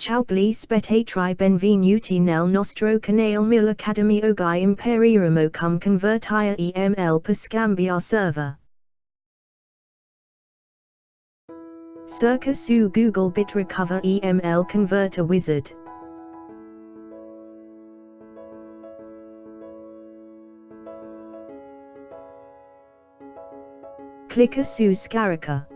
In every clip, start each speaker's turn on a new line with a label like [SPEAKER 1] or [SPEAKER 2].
[SPEAKER 1] Ciao gli spettatori benvenuti nel nostro canale mill'Accademia Guy impareremo come convertire EML per scambiare server. Cerca su Google bit recover EML converter wizard. Clicca su scarica.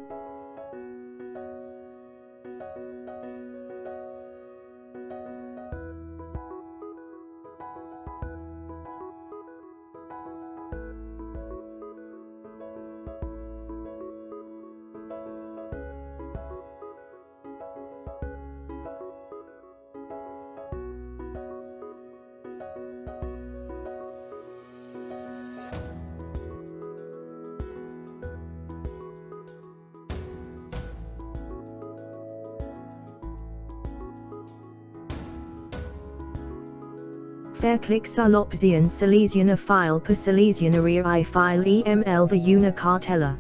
[SPEAKER 1] Click sull'opzione seleziona file per selezionare I file EML di una cartella.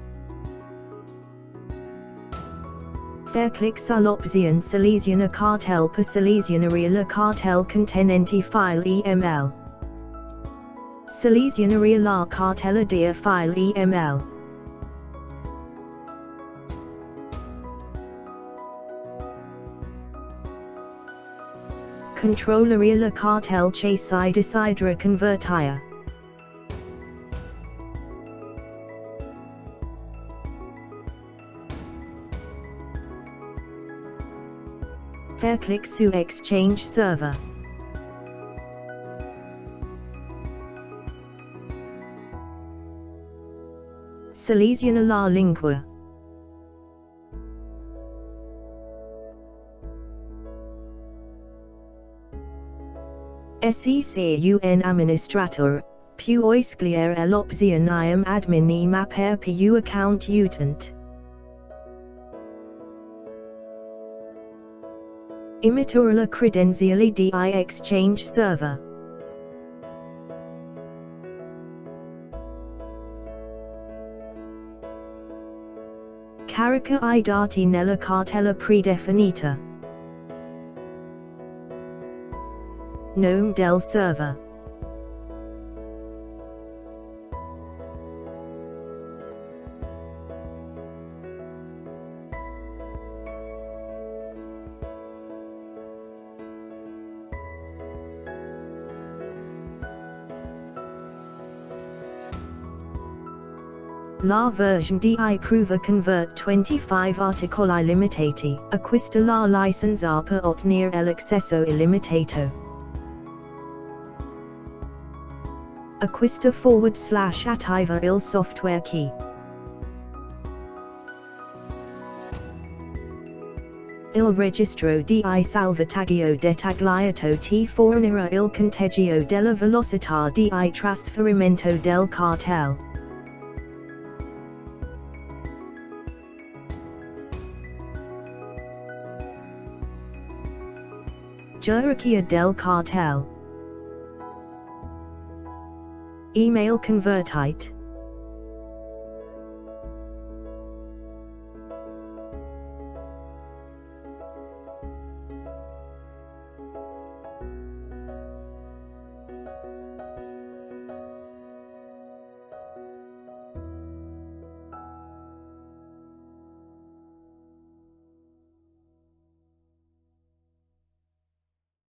[SPEAKER 1] Click sull'opzione seleziona cartelle per selezionare la cartella contenente file EML. Selezionare la cartella di file EML. Controllare la cartella che si desidera convertire. Click su Exchange Server. Seleziona la lingua. Esse se un amministrator, puoi scegliere l'opzione IAM admin IMA per più account utent. Imitare le credenziali di Exchange Server. Carica I dati nella cartella predefinita. Nome del server. La version di prova convert 25 articoli limitati, acquista la licenza per ottenere l'accesso illimitato. Acquista /attiva il software key. Il registro di salvataggio dettagliato ti fornirà il conteggio della velocità di trasferimento del cartelle. Gerarchia del cartelle. Email convertite.